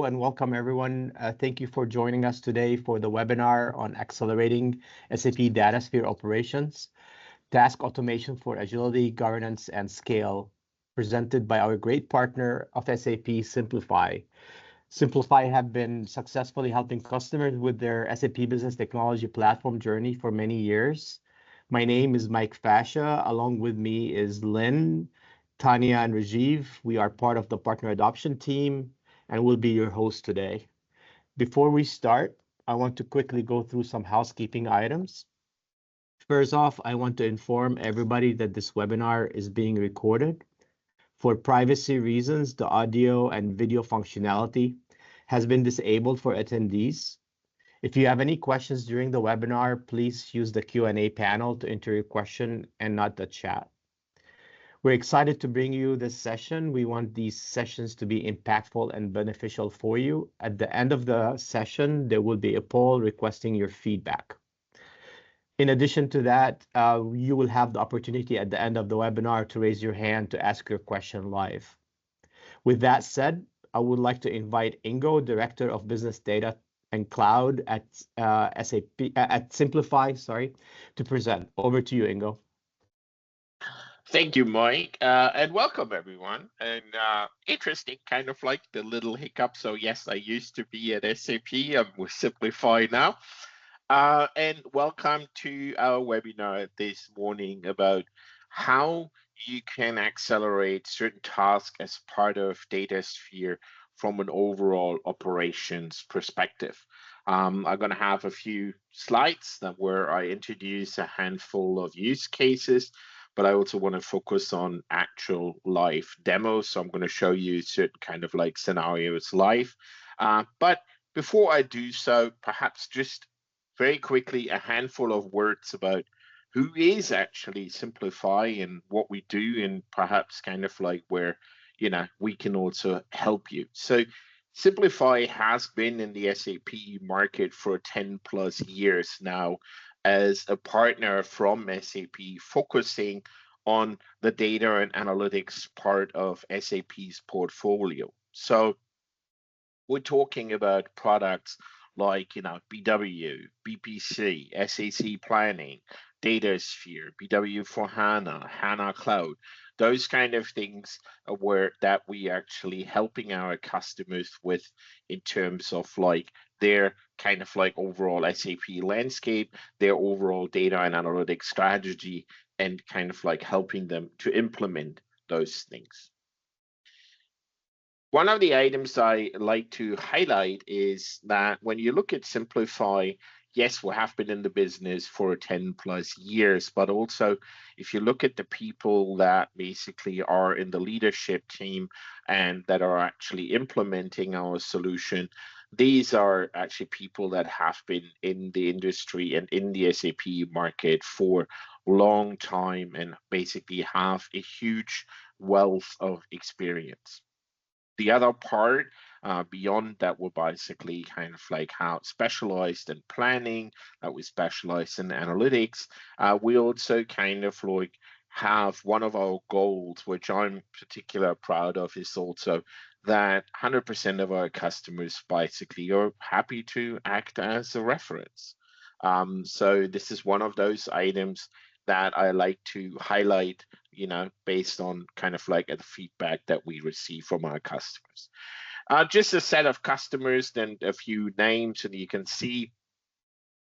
Hello and welcome everyone. Thank you for joining us today for the webinar on accelerating SAP Datasphere operations, task automation for agility, governance, and scale, presented by our great partner of SAP, SimpleFi. SimpleFi have been successfully helping customers with their SAP Business Technology Platform journey for many years. My name is Mike Fascia. Along with me is Lynn, Tanya, and Rajiv. We are part of the partner adoption team and will be your host today. Before we start, I want to quickly go through some housekeeping items. First off, I want to inform everybody that this webinar is being recorded. For privacy reasons, the audio and video functionality has been disabled for attendees. If you have any questions during the webinar, please use the Q&A panel to enter your question and not the chat. We're excited to bring you this session. We want these sessions to be impactful and beneficial for you. At the end of the session, there will be a poll requesting your feedback. In addition to that, you will have the opportunity at the end of the webinar to raise your hand to ask your question live. With that said, I would like to invite Ingo, Director of Business Data and Cloud at SimpleFi, to present. Over to you, Ingo. Thank you, Mike, and welcome everyone. And interesting, kind of like the little hiccup. So yes, I used to be at SAP. I'm with SimpleFi now. And welcome to our webinar this morning about how you can accelerate certain tasks as part of Datasphere from an overall operations perspective. I'm going to have a few slides where I introduce a handful of use cases, but I also want to focus on actual live demos. So I'm going to show you certain kind of like scenarios live. But before I do so, perhaps just very quickly, a handful of words about who is actually SimpleFi and what we do, and perhaps kind of like where, we can also help you. So SimpleFi has been in the SAP market for 10 plus years now as a partner from SAP, focusing on the data and analytics part of SAP's portfolio. So we're talking about products like, BW, BPC, SAC Planning, Datasphere, BW for HANA, HANA Cloud, those kind of things that we actually helping our customers with in terms of like their kind of like overall SAP landscape, their overall data and analytics strategy, and kind of like helping them to implement those things. One of the items I like to highlight is that when you look at SimpleFi, yes, we have been in the business for 10 plus years, but also if you look at the people that basically are in the leadership team and that are actually implementing our solution, these are actually people that have been in the industry and in the SAP market for a long time and basically have a huge wealth of experience. The other part beyond that, we're basically kind of like how specialized in planning, that we specialize in analytics. We also kind of like have one of our goals, which I'm particularly proud of, is also that 100% of our customers basically are happy to act as a reference. So this is one of those items that I like to highlight, based on kind of like the feedback that we receive from our customers. Just a set of customers, then a few names, and you can see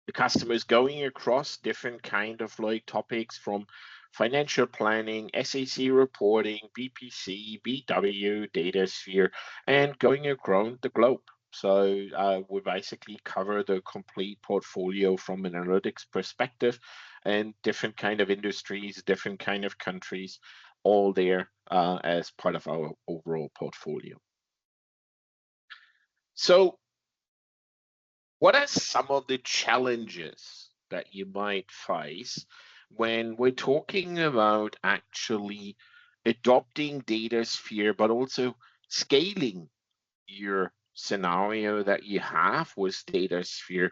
the customers going across different kind of like topics from financial planning, SAC reporting, BPC, BW, Datasphere, and going around the globe. So we basically cover the complete portfolio from an analytics perspective, and different kind of industries, different kind of countries, all there as part of our overall portfolio. So what are some of the challenges that you might face when we're talking about actually adopting Datasphere, but also scaling your scenario that you have with Datasphere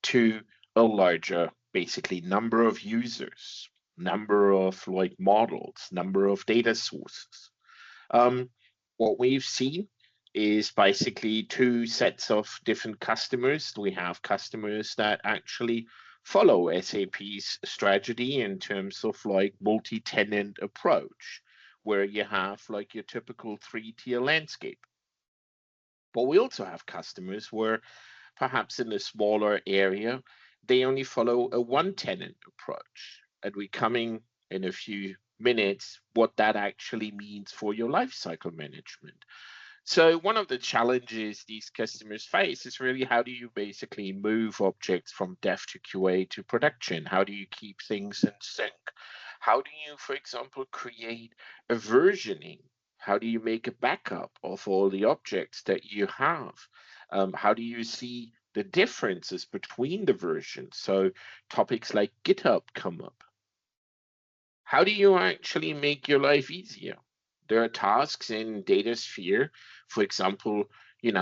to a larger, basically, number of users, number of like models, number of data sources? What we've seen is basically two sets of different customers. We have customers that actually follow SAP's strategy in terms of like multi-tenant approach, where you have like your typical 3-tier landscape. But we also have customers where perhaps in a smaller area, they only follow a 1-tenant approach. And we're coming in a few minutes what that actually means for your lifecycle management. So one of the challenges these customers face is really how do you basically move objects from dev to QA to production? How do you keep things in sync? How do you, for example, create a versioning? How do you make a backup of all the objects that you have? How do you see the differences between the versions? So topics like GitHub come up. How do you actually make your life easier? There are tasks in Datasphere, for example,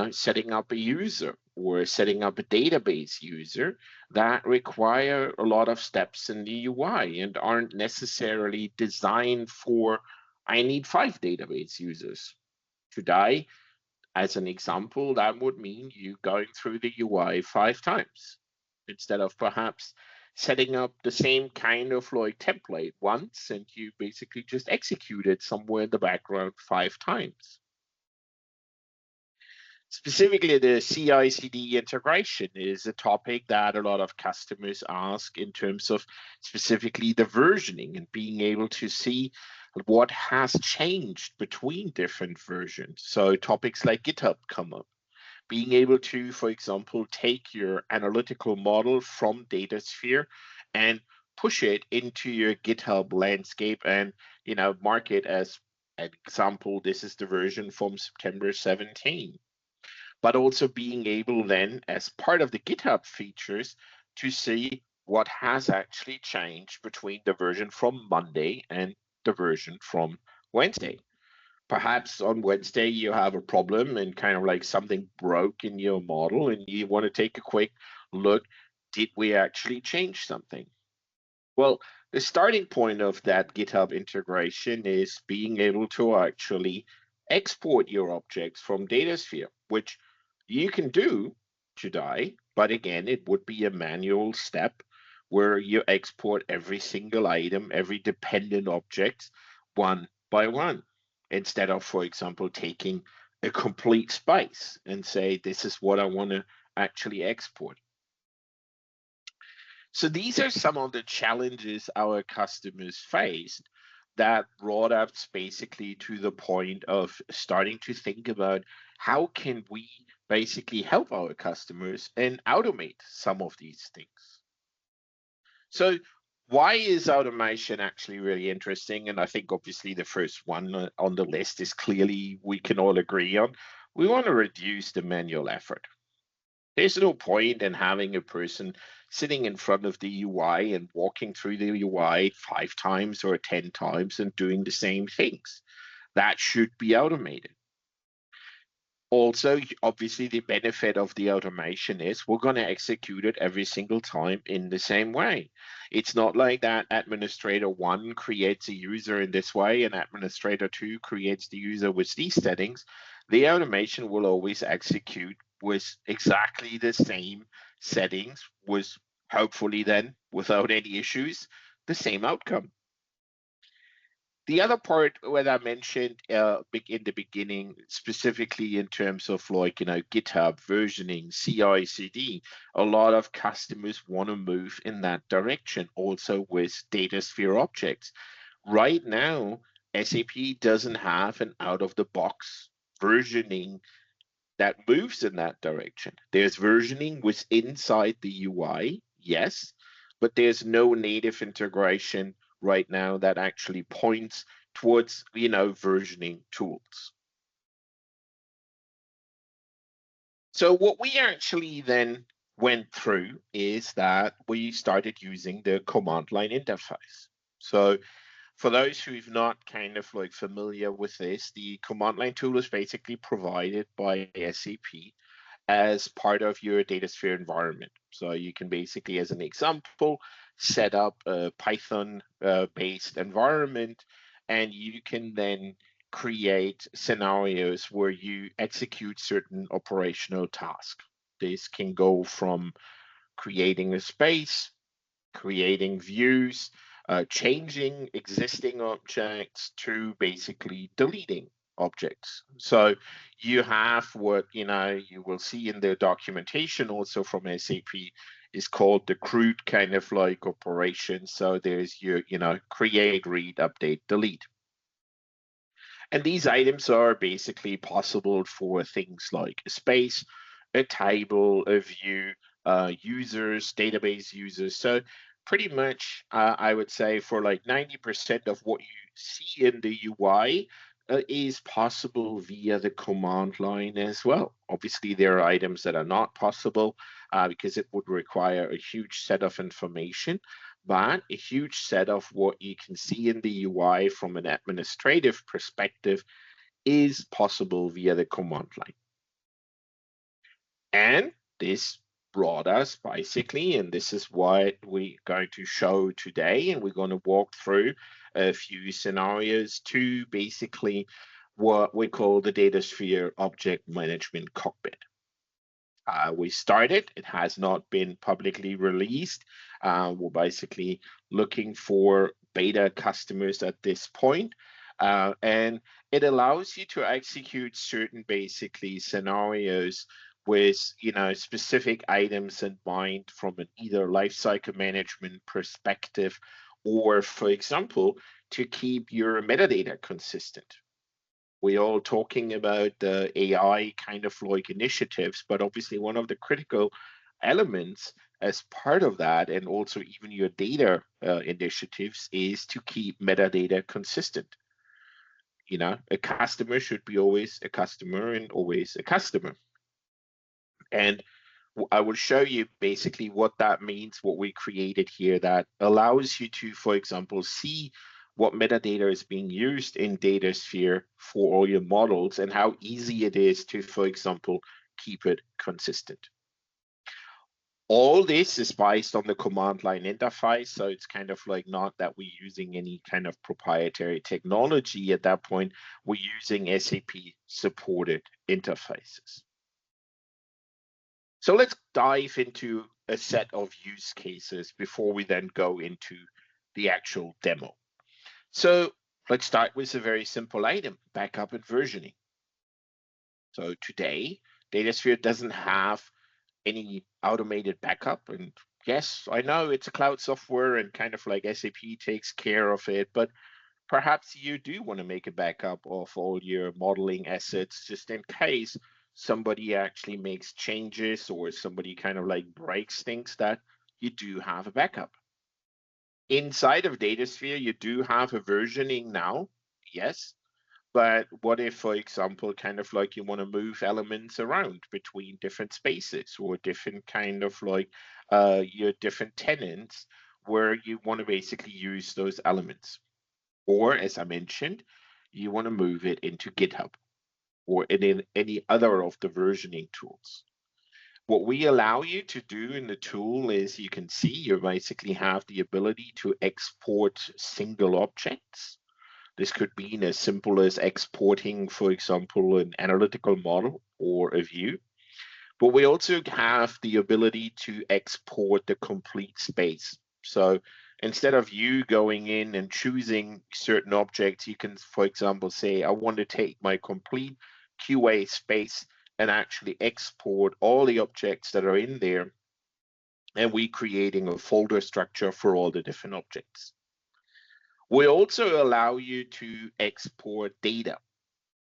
setting up a user or setting up a database user that require a lot of steps in the UI and aren't necessarily designed for, I need 5 database users. Today, as an example, that would mean you going through the UI 5 times instead of perhaps setting up the same kind of like template once and you basically just execute it somewhere in the background 5 times. Specifically, the CI/CD integration is a topic that a lot of customers ask in terms of specifically the versioning and being able to see what has changed between different versions. So topics like GitHub come up. Being able to, for example, take your analytical model from Datasphere and push it into your GitHub landscape and mark it as an example. This is the version from September 17. But also being able then, as part of the GitHub features, to see what has actually changed between the version from Monday and the version from Wednesday. Perhaps on Wednesday you have a problem and kind of like something broke in your model and you want to take a quick look, did we actually change something? Well, the starting point of that GitHub integration is being able to actually export your objects from Datasphere, which you can do today, but again, it would be a manual step where you export every single item, every dependent object, one by one, instead of, for example, taking a complete space and say, this is what I want to actually export. So these are some of the challenges our customers faced that brought us basically to the point of starting to think about how can we basically help our customers and automate some of these things. So why is automation actually really interesting? And I think obviously the first one on the list is clearly we can all agree on. We want to reduce the manual effort. There's no point in having a person sitting in front of the UI and walking through the UI 5 times or 10 times and doing the same things. That should be automated. Also, obviously, the benefit of the automation is we're going to execute it every single time in the same way. It's not like that administrator 1 creates a user in this way and administrator 2 creates the user with these settings. The automation will always execute with exactly the same settings, with hopefully then, without any issues, the same outcome. The other part what I mentioned in the beginning, specifically in terms of like, GitHub versioning, CI/CD, a lot of customers want to move in that direction also with Datasphere objects. Right now, SAP doesn't have an out-of-the-box versioning that moves in that direction. There's versioning with inside the UI, yes, but there's no native integration right now that actually points towards, versioning tools. So what we actually then went through is that we started using the command line interface. So for those who've not kind of like familiar with this, the command line tool is basically provided by SAP as part of your Datasphere environment. So you can basically, as an example, set up a Python-based environment, and you can then create scenarios where you execute certain operational tasks. This can go from creating a space, creating views, changing existing objects, to basically deleting objects. So you have what you will see in the documentation also from SAP is called the crude kind of like operation. So there's your create, read, update, delete. And these items are basically possible for things like a space, a table, a view, users, database users. So pretty much, I would say for like 90% of what you see in the UI is possible via the command line as well. Obviously, there are items that are not possible because it would require a huge set of information. But a huge set of what you can see in the UI from an administrative perspective is possible via the command line. And this brought us basically, and this is what we're going to show today, and we're going to walk through a few scenarios to basically what we call the Datasphere Object Management Cockpit. We started, it has not been publicly released. We're basically looking for beta customers at this point. And it allows you to execute certain basically scenarios with specific items in mind from an either lifecycle management perspective, or for example, to keep your metadata consistent. We're all talking about the AI kind of like initiatives, but obviously one of the critical elements as part of that, and also even your data initiatives, is to keep metadata consistent. A customer should be always a customer and always a customer. And I will show you basically what that means, what we created here that allows you to, for example, see what metadata is being used in Datasphere for all your models and how easy it is to, for example, keep it consistent. All this is based on the command line interface, so it's kind of like not that we're using any kind of proprietary technology at that point. We're using SAP supported interfaces. So let's dive into a set of use cases before we then go into the actual demo. So let's start with a very simple item, backup and versioning. So today, Datasphere doesn't have any automated backup. And yes, I know it's a cloud software and kind of like SAP takes care of it, but perhaps you do want to make a backup of all your modeling assets just in case somebody actually makes changes or somebody kind of like breaks things, that you do have a backup. Inside of Datasphere, you do have a versioning now, yes. But what if, for example, kind of like you want to move elements around between different spaces or different kind of like your different tenants where you want to basically use those elements? Or as I mentioned, you want to move it into GitHub or in any other of the versioning tools. What we allow you to do in the tool is, you can see you basically have the ability to export single objects. This could be as simple as exporting, for example, an analytical model or a view. But we also have the ability to export the complete space. So instead of you going in and choosing certain objects, you can, for example, say, I want to take my complete QA space and actually export all the objects that are in there, and we're creating a folder structure for all the different objects. We also allow you to export data.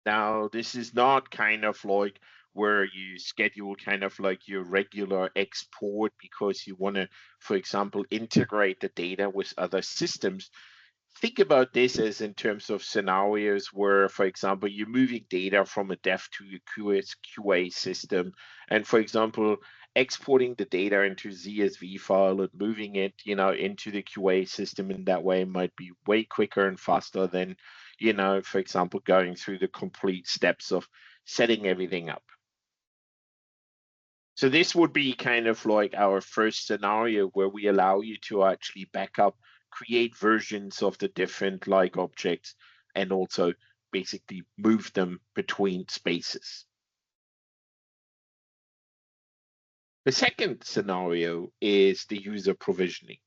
Now, this is not kind of like where you schedule kind of like your regular export because you want to, for example, integrate the data with other systems. Think about this as in terms of scenarios where, for example, you're moving data from a dev to a QA system, and for example, exporting the data into CSV file and moving it, into the QA system in that way might be way quicker and faster than, for example, going through the complete steps of setting everything up. So this would be kind of like our first scenario where we allow you to actually back up, create versions of the different like objects, and also basically move them between spaces. The second scenario is the user provisioning.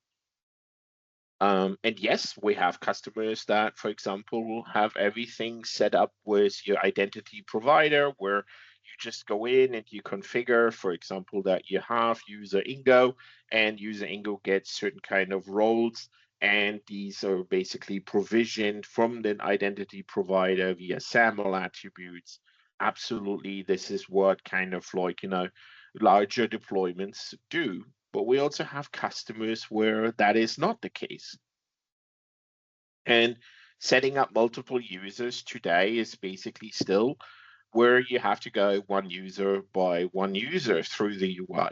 And yes, we have customers that, for example, have everything set up with your identity provider, where you just go in and you configure, for example, that you have user Ingo, and user Ingo gets certain kind of roles, and these are basically provisioned from the identity provider via SAML attributes. Absolutely, this is what kind of like, larger deployments do. But we also have customers where that is not the case. And setting up multiple users today is basically still where you have to go one user by one user through the UI.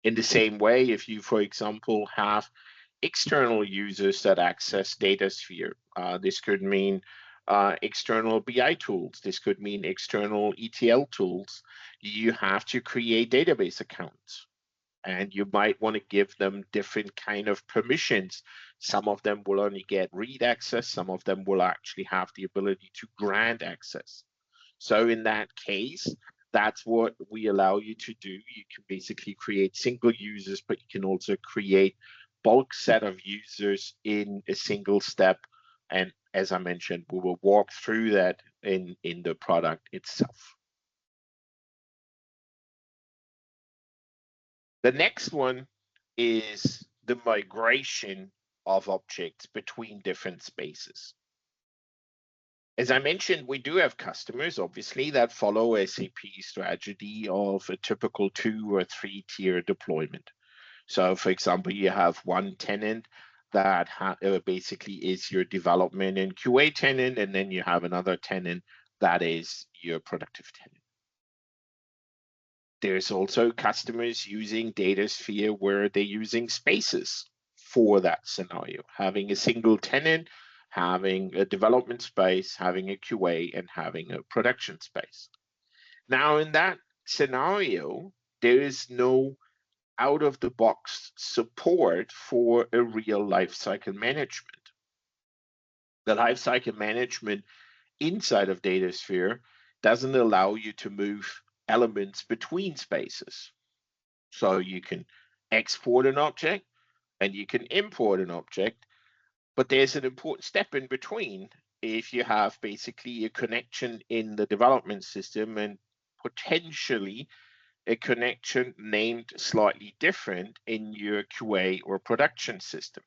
In the same way, if you, for example, have external users that access Datasphere, this could mean external BI tools, this could mean external ETL tools, you have to create database accounts. And you might want to give them different kind of permissions. Some of them will only get read access, some of them will actually have the ability to grant access. So in that case, that's what we allow you to do. You can basically create single users, but you can also create bulk set of users in a single step. And as I mentioned, we will walk through that in the product itself. The next one is the migration of objects between different spaces. As I mentioned, we do have customers, obviously, that follow SAP's strategy of a typical 2 or 3 tier deployment. So, for example, you have one tenant that basically is your development and QA tenant, and then you have another tenant that is your productive tenant. There's also customers using Datasphere where they're using spaces for that scenario, having a single tenant, having a development space, having a QA, and having a production space. Now, in that scenario, there is no out-of-the-box support for a real lifecycle management. The lifecycle management inside of Datasphere doesn't allow you to move elements between spaces. So you can export an object and you can import an object, but there's an important step in between if you have basically a connection in the development system and potentially a connection named slightly different in your QA or production system.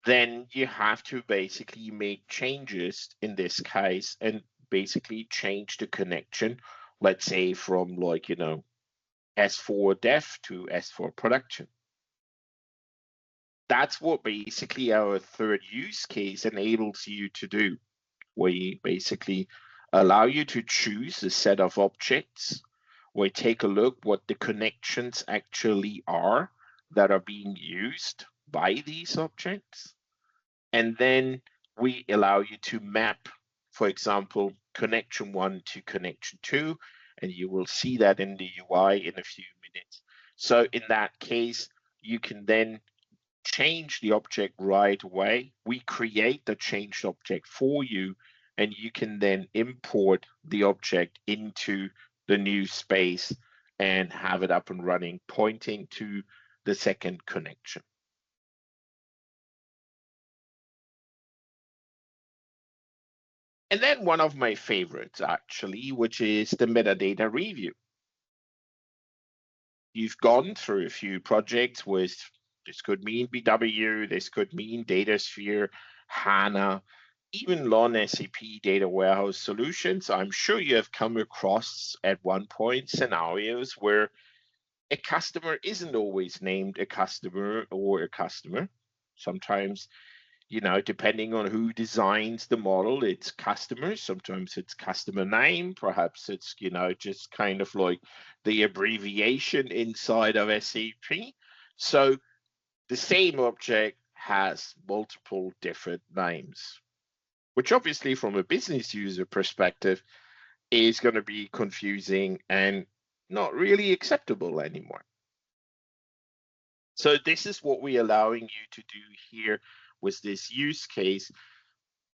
Then you have to basically make changes in this case and basically change the connection, let's say from like, S4 dev to S4 production. That's what basically our third use case enables you to do. We basically allow you to choose a set of objects. We take a look what the connections actually are that are being used by these objects. And then we allow you to map, for example, connection 1 to connection 2, and you will see that in the UI in a few minutes. So in that case, you can then change the object right away. We create the changed object for you, and you can then import the object into the new space and have it up and running, pointing to the second connection. And then one of my favorites, actually, which is the metadata review. You've gone through a few projects with, this could mean BW, this could mean Datasphere, HANA, even non-SAP data warehouse solutions. I'm sure you have come across at one point scenarios where a customer isn't always named a customer or a customer. Sometimes, depending on who designs the model, it's customers. Sometimes it's customer name. Perhaps it's, just kind of like the abbreviation inside of SAP. So the same object has multiple different names, which obviously from a business user perspective is going to be confusing and not really acceptable anymore. So this is what we're allowing you to do here with this use case.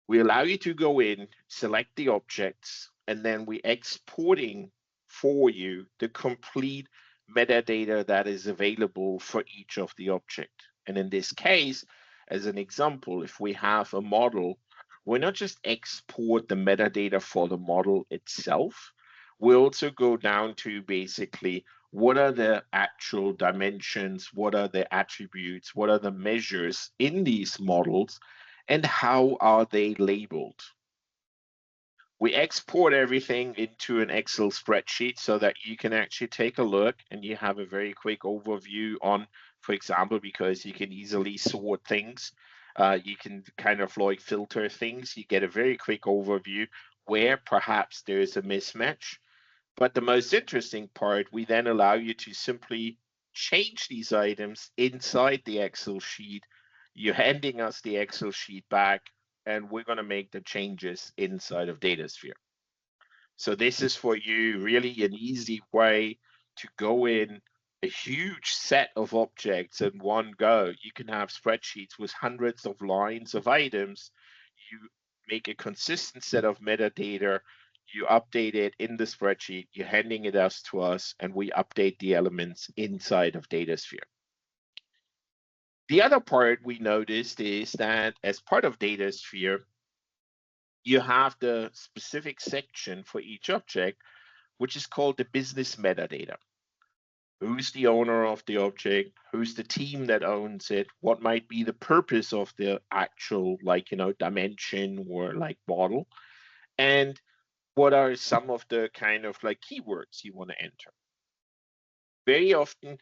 We allow you to go in, select the objects, and then we exporting for you the complete metadata that is available for each of the object. And in this case, as an example, if we have a model, we're not just export the metadata for the model itself, we also go down to basically what are the actual dimensions, what are the attributes, what are the measures in these models, and how are they labeled. We export everything into an Excel spreadsheet so that you can actually take a look and you have a very quick overview on, for example, because you can easily sort things, you can kind of like filter things, you get a very quick overview where perhaps there's a mismatch. But the most interesting part, we then allow you to simply change these items inside the Excel sheet. You're handing us the Excel sheet back, and we're going to make the changes inside of Datasphere. So this is for you really an easy way to go in a huge set of objects in one go. You can have spreadsheets with hundreds of lines of items. You make a consistent set of metadata, you update it in the spreadsheet, you're handing it to us, and we update the elements inside of Datasphere. The other part we noticed is that as part of Datasphere, you have the specific section for each object, which is called the business metadata. Who's the owner of the object? Who's the team that owns it? What might be the purpose of the actual, like, dimension or like model? And what are some of the kind of like keywords you want to enter? Very often,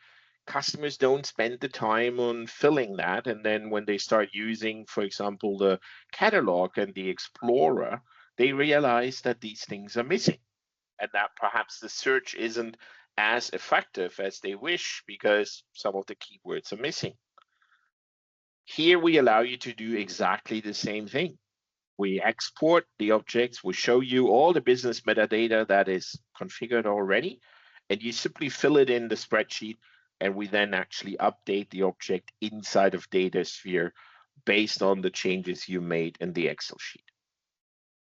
customers don't spend the time on filling that. And then when they start using, for example, the catalog and the Explorer, they realize that these things are missing and that perhaps the search isn't as effective as they wish because some of the keywords are missing. Here we allow you to do exactly the same thing. We export the objects, we show you all the business metadata that is configured already, and you simply fill it in the spreadsheet, and we then actually update the object inside of Datasphere based on the changes you made in the Excel sheet.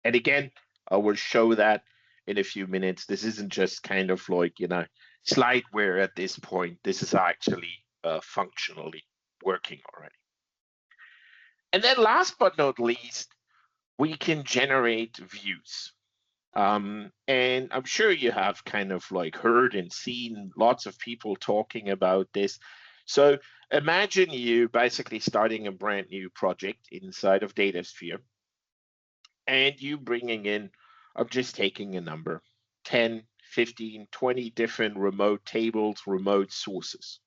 And again, I will show that in a few minutes. This isn't just kind of like, slideware at this point. This is actually functionally working already. And then last but not least, we can generate views. And I'm sure you have kind of like heard and seen lots of people talking about this. So imagine you basically starting a brand new project inside of Datasphere, and you bringing in, I'm just taking a number, 10, 15, 20 different remote tables, remote sources.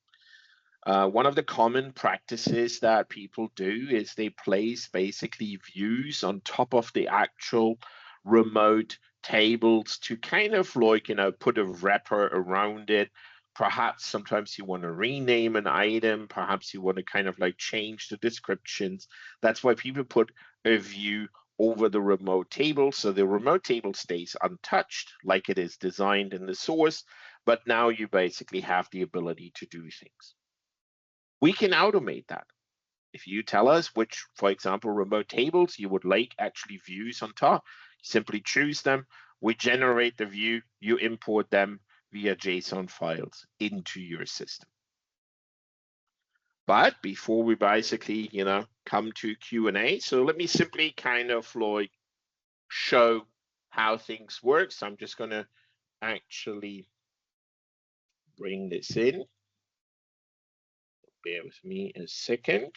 One of the common practices that people do is they place basically views on top of the actual remote tables to kind of like, put a wrapper around it. Perhaps sometimes you want to rename an item. Perhaps you want to kind of like change the descriptions. That's why people put a view over the remote table. So the remote table stays untouched like it is designed in the source, but now you basically have the ability to do things. We can automate that. If you tell us which, for example, remote tables you would like actually views on top, simply choose them. We generate the view, you import them via JSON files into your system. But before we basically, come to Q&A, so let me simply kind of like show how things work. So I'm just going to actually bring this in. Bear with me a second.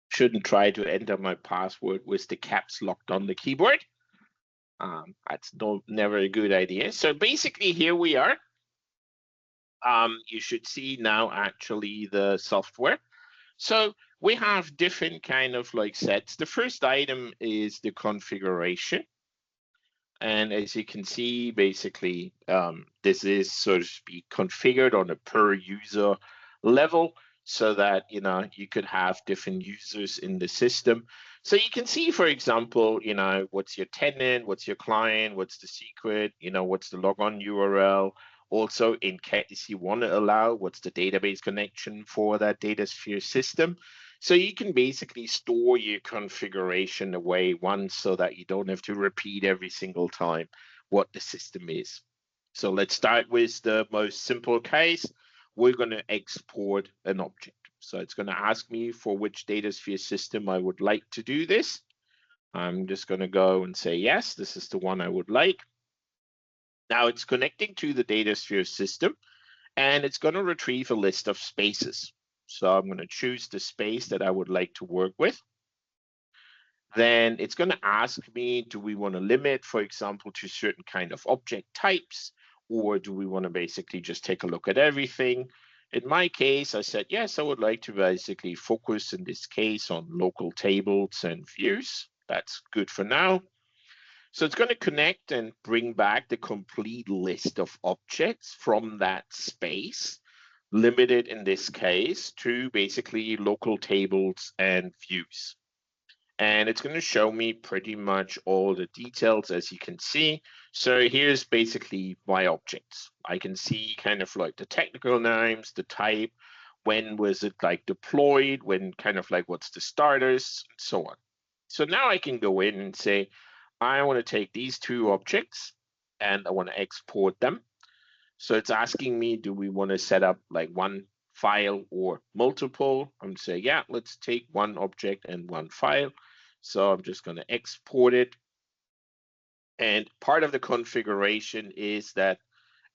Shouldn't try to enter my password with the caps locked on the keyboard. That's never a good idea. So basically here we are. You should see now actually the software. So we have different kind of like sets. The first item is the configuration. And as you can see, basically, this is, so to speak, configured on a per user level so that, you could have different users in the system. So you can see, for example, what's your tenant, what's your client, what's the secret, what's the logon URL. Also, in case you want to allow, what's the database connection for that Datasphere system. So you can basically store your configuration away once so that you don't have to repeat every single time what the system is. So let's start with the most simple case. We're going to export an object. So it's going to ask me for which Datasphere system I would like to do this. I'm just going to go and say, yes, this is the one I would like. Now it's connecting to the Datasphere system, and it's going to retrieve a list of spaces. So I'm going to choose the space that I would like to work with. Then it's going to ask me, do we want to limit, for example, to certain kind of object types, or do we want to basically just take a look at everything? In my case, I said, yes, I would like to basically focus in this case on local tables and views. That's good for now. So it's going to connect and bring back the complete list of objects from that space, limited in this case to basically local tables and views. And it's going to show me pretty much all the details, as you can see. So here's basically my objects. I can see kind of like the technical names, the type, when was it like deployed, when kind of like what's the starters, and so on. So now I can go in and say, I want to take these two objects and I want to export them. So it's asking me, do we want to set up like one file or multiple? I'm going to say, yeah, let's take one object and one file. So I'm just going to export it. And part of the configuration is that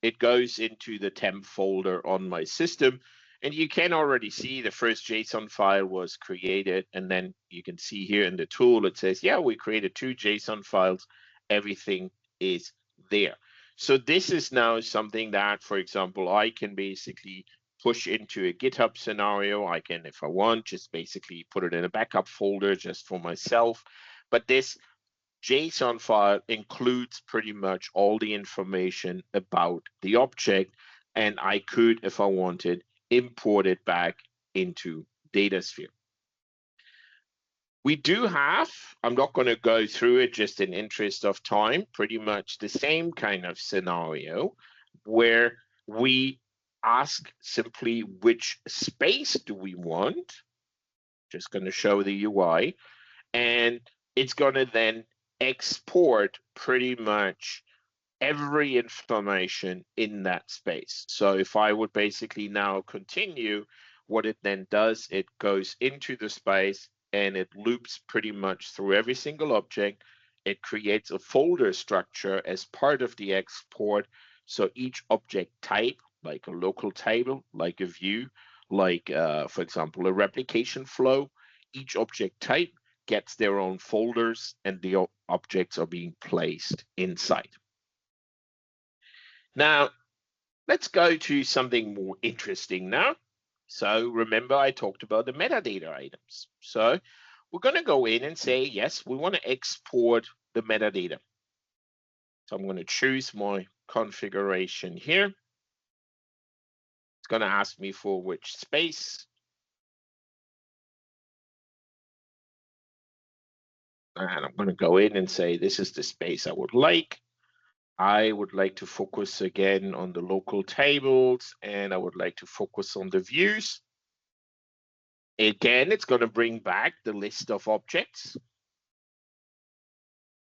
it goes into the temp folder on my system. And you can already see the first JSON file was created. And then you can see here in the tool, it says, yeah, we created 2 JSON files. Everything is there. So this is now something that, for example, I can basically push into a GitHub scenario. I can, if I want, just basically put it in a backup folder just for myself. But this JSON file includes pretty much all the information about the object, and I could, if I wanted, import it back into Datasphere. We do have, I'm not going to go through it just in interest of time, pretty much the same kind of scenario where we ask simply which space do we want, just going to show the UI, and it's going to then export pretty much every information in that space. So if I would basically now continue, what it then does, it goes into the space and it loops pretty much through every single object. It creates a folder structure as part of the export. So each object type, like a local table, like a view, like, for example, a replication flow, each object type gets their own folders and the objects are being placed inside. Now, let's go to something more interesting now. So remember, I talked about the metadata items. So we're going to go in and say, yes, we want to export the metadata. So I'm going to choose my configuration here. It's going to ask me for which space. And I'm going to go in and say, this is the space I would like. I would like to focus again on the local tables, and I would like to focus on the views. Again, it's going to bring back the list of objects,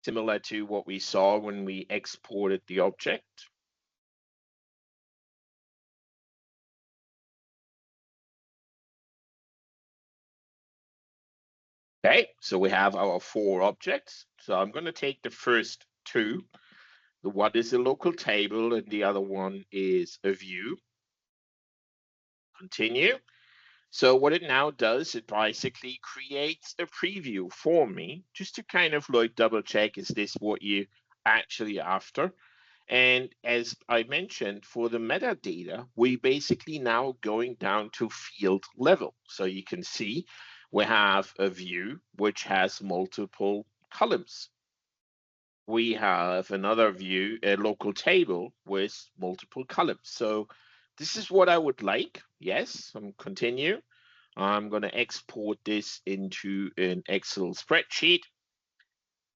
similar to what we saw when we exported the object. Okay, so we have our 4 objects. So I'm going to take the first 2. The one is a local table and the other one is a view. Continue. So what it now does, it basically creates a preview for me just to kind of like double check, is this what you actually after? And as I mentioned, for the metadata, we basically now going down to field level. So you can see we have a view which has multiple columns. We have another view, a local table with multiple columns. So this is what I would like. Yes, I'm continue. I'm going to export this into an Excel spreadsheet.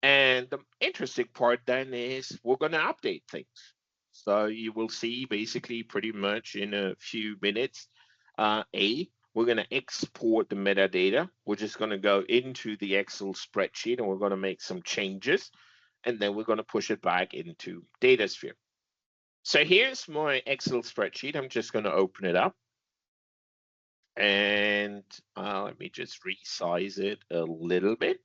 And the interesting part then is we're going to update things. So you will see basically pretty much in a few minutes, we're going to export the metadata. We're just going to go into the Excel spreadsheet and we're going to make some changes. And then we're going to push it back into Datasphere. So here's my Excel spreadsheet. I'm just going to open it up. And let me just resize it a little bit.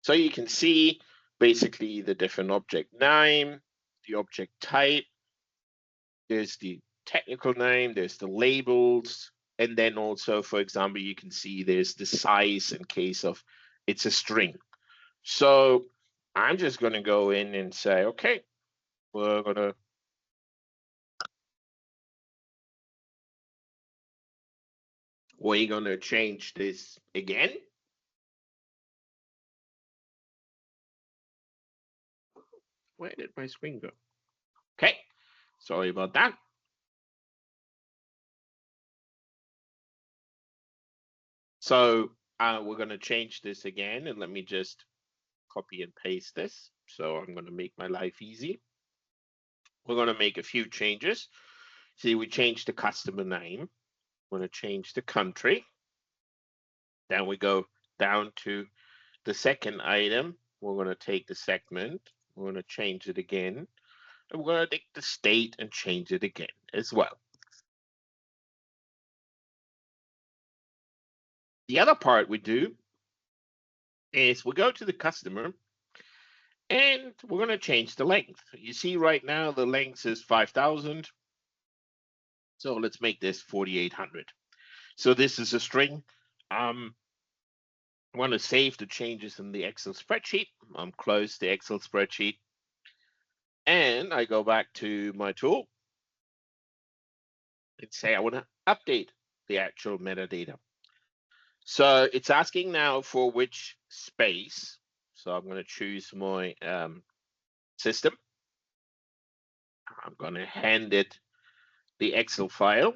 So you can see basically the different object name, the object type, there's the technical name, there's the labels, and then also, for example, you can see there's the size in case of it's a string. So I'm just going to go in and say, okay, we're going to change this again. Where did my screen go? Okay, sorry about that. So we're going to change this again, and let me just copy and paste this. So I'm going to make my life easy. We're going to make a few changes. See, we changed the customer name. We're going to change the country. Then we go down to the second item. We're going to take the segment. We're going to change it again. And we're going to take the state and change it again as well. The other part we do is we go to the customer and we're going to change the length. You see right now the length is 5,000. So let's make this 4,800. So this is a string. I want to save the changes in the Excel spreadsheet. Close the Excel spreadsheet. And I go back to my tool and say I want to update the actual metadata. So it's asking now for which space. So I'm going to choose my system. I'm going to hand it the Excel file.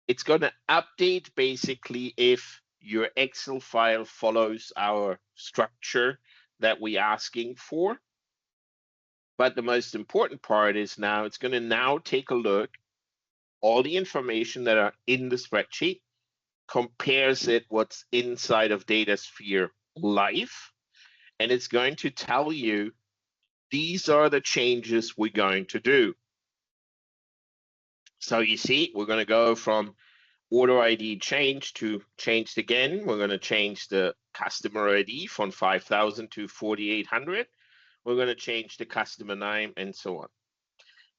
It's going to update basically if your Excel file follows our structure that we're asking for. But the most important part is now it's going to now take a look, all the information that are in the spreadsheet, compares it what's inside of Datasphere Live, and it's going to tell you these are the changes we're going to do. So you see, we're going to go from order ID change to changed again. We're going to change the customer ID from 5,000 to 4,800. We're going to change the customer name and so on.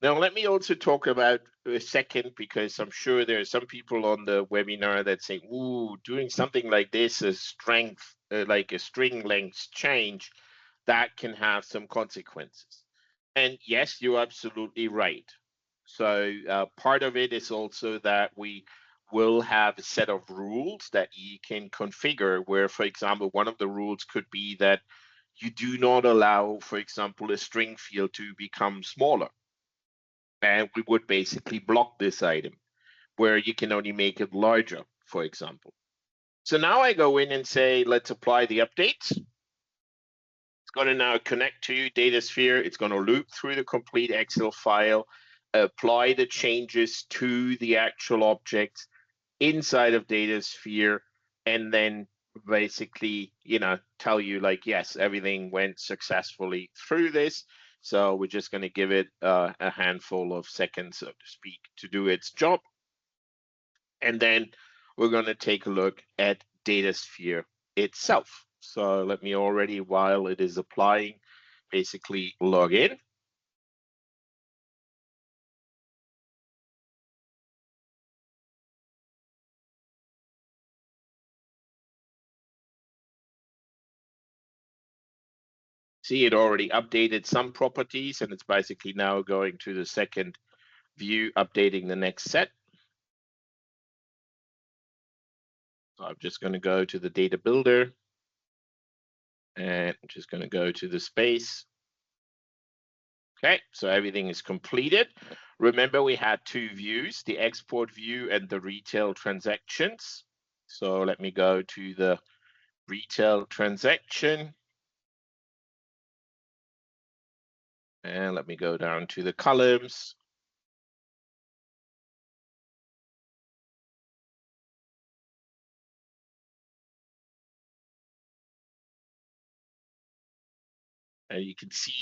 Now, let me also talk about a second, because I'm sure there are some people on the webinar that say, ooh, doing something like this, a strength, like a string length change, that can have some consequences. And yes, you're absolutely right. So part of it is also that we will have a set of rules that you can configure where, for example, one of the rules could be that you do not allow, for example, a string field to become smaller. And we would basically block this item where you can only make it larger, for example. So now I go in and say, let's apply the updates. It's going to now connect to Datasphere. It's going to loop through the complete Excel file, apply the changes to the actual objects inside of Datasphere, and then basically, tell you like, yes, everything went successfully through this. So we're just going to give it a handful of seconds, so to speak, to do its job. And then we're going to take a look at Datasphere itself. So let me already, while it is applying, basically log in. See, it already updated some properties, and it's basically now going to the second view, updating the next set. So I'm just going to go to the data builder, and I'm just going to go to the space. Okay, so everything is completed. Remember, we had two views, the export view and the retail transactions. So let me go to the retail transaction. And let me go down to the columns. And you can see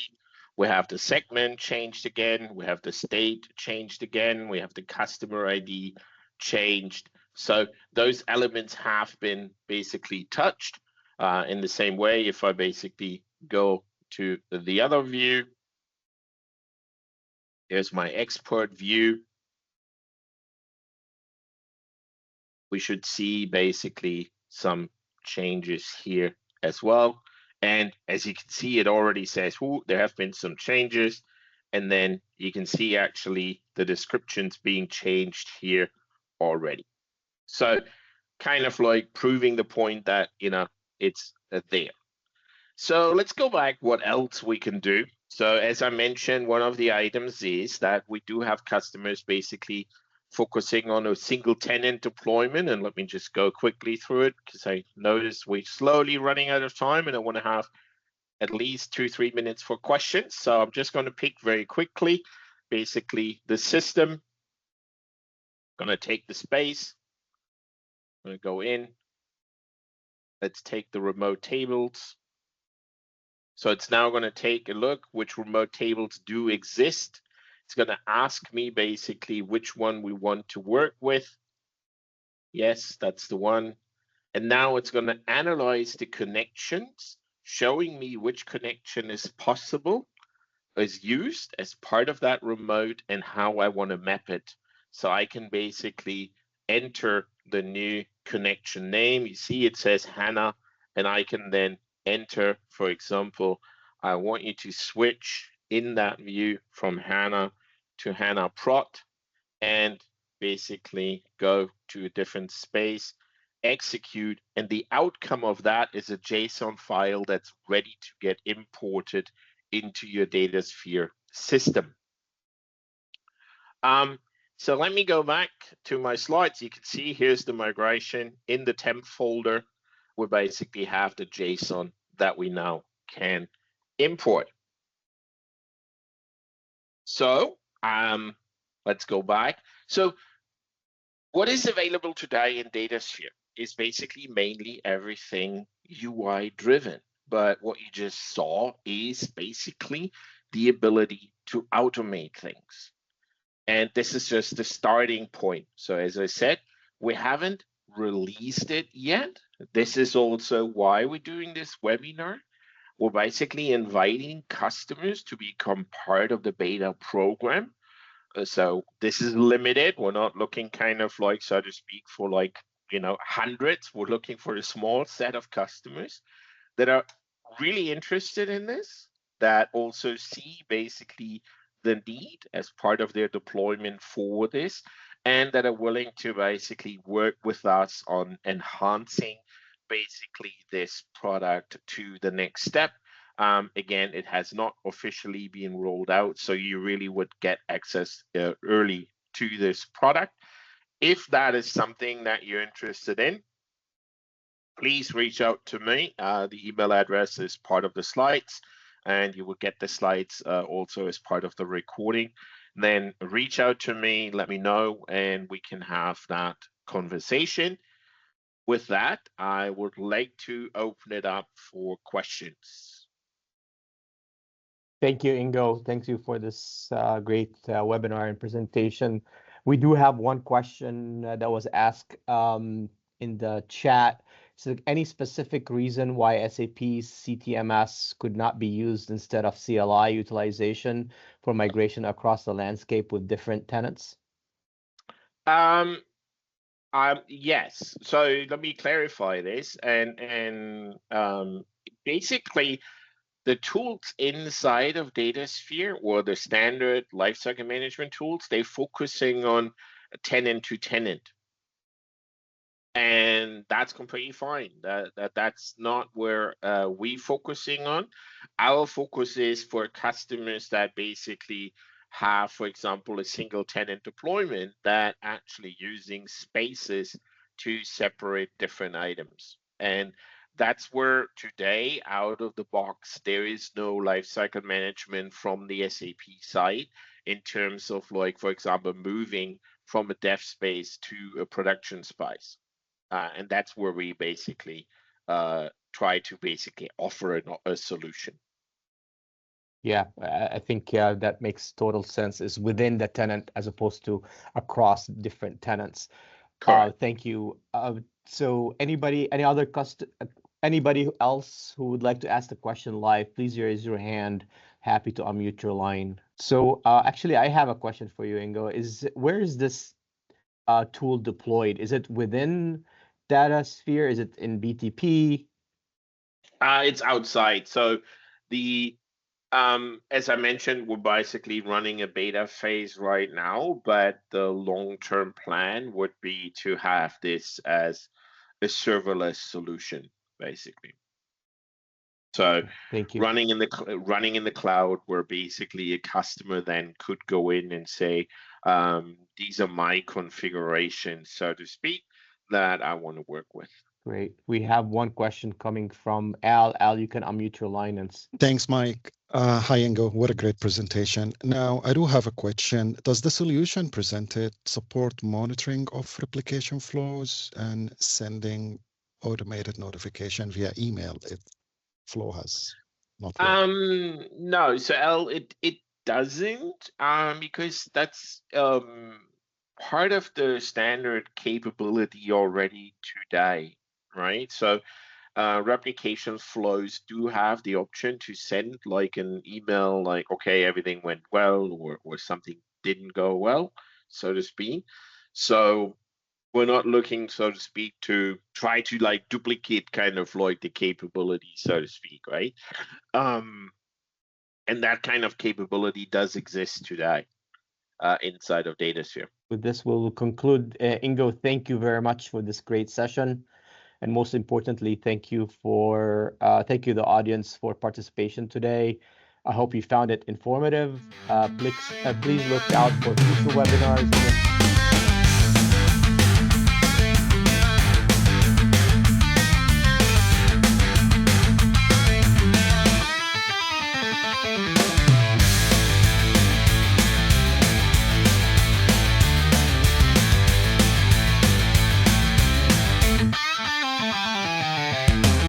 we have the segment changed again. We have the state changed again. We have the customer ID changed. So those elements have been basically touched. In the same way, if I basically go to the other view, here's my export view. We should see basically some changes here as well. And as you can see, it already says, there have been some changes. And then you can see actually the descriptions being changed here already. So kind of like proving the point that, it's there. So let's go back what else we can do. So as I mentioned, one of the items is that we do have customers basically focusing on a single tenant deployment. And let me just go quickly through it because I noticed we're slowly running out of time and I want to have at least 2-3 minutes for questions. So I'm just going to pick very quickly, basically the system. I'm going to take the space. I'm going to go in. Let's take the remote tables. So it's now going to take a look which remote tables do exist. It's going to ask me basically which one we want to work with. Yes, that's the one. And now it's going to analyze the connections, showing me which connection is possible, is used as part of that remote, and how I want to map it. So I can basically enter the new connection name. You see it says HANA, and I can then enter, for example, I want you to switch in that view from HANA to HANA Prot, and basically go to a different space, execute, and the outcome of that is a JSON file that's ready to get imported into your Datasphere system. So let me go back to my slides. You can see here's the migration in the temp folder. We basically have the JSON that we now can import. So let's go back. So what is available today in Datasphere is basically mainly everything UI driven. But what you just saw is basically the ability to automate things. And this is just the starting point. So as I said, we haven't released it yet. This is also why we're doing this webinar. We're basically inviting customers to become part of the beta program. So this is limited. We're not looking kind of like, so to speak, for like, hundreds. We're looking for a small set of customers that are really interested in this, that also see basically the need as part of their deployment for this, and that are willing to basically work with us on enhancing basically this product to the next step. Again, it has not officially been rolled out, so you really would get access early to this product. If that is something that you're interested in, please reach out to me. The email address is part of the slides, and you will get the slides also as part of the recording. Then reach out to me, let me know, and we can have that conversation. With that, I would like to open it up for questions. Thank you, Ingo. Thank you for this great webinar and presentation. We do have one question that was asked in the chat. So any specific reason why SAP's CTMS could not be used instead of CLI utilization for migration across the landscape with different tenants? Yes. So let me clarify this. And basically, the tools inside of Datasphere or the standard lifecycle management tools, they're focusing on tenant to tenant. And that's completely fine. That's not where we focusing on. Our focus is for customers that basically have, for example, a single tenant deployment that actually using spaces to separate different items. And that's where today, out of the box, there is no lifecycle management from the SAP side in terms of, like, for example, moving from a dev space to a production space. And that's where we basically try to basically offer a solution. Yeah, I think that makes total sense. Is within the tenant as opposed to across different tenants. Correct. Thank you. So anybody else who would like to ask the question live, please raise your hand. Happy to unmute your line. So actually, I have a question for you, Ingo. Where is this tool deployed? Is it within Datasphere? Is it in BTP? It's outside. So the as I mentioned, we're basically running a beta phase right now, but the long-term plan would be to have this as a serverless solution, basically. So thank you. Running in the cloud, where basically a customer then could go in and say, these are my configurations, so to speak, that I want to work with. Great. We have one question coming from Al. Al, you can unmute your line and. Thanks, Mike. Hi, Ingo. What a great presentation. Now, I do have a question. Does the solution presented support monitoring of replication flows and sending automated notification via email if flow has not worked? No, so Al, it doesn't, because that's part of the standard capability already today, right? So replication flows do have the option to send like an email, like, okay, everything went well, or something didn't go well, so to speak. So we're not looking, so to speak, to try to like duplicate kind of like the capability, so to speak, right? And that kind of capability does exist today inside of Datasphere. With this, we'll conclude. Ingo, thank you very much for this great session. And most importantly, thank you the audience for participation today. I hope you found it informative. Please look out for future webinars.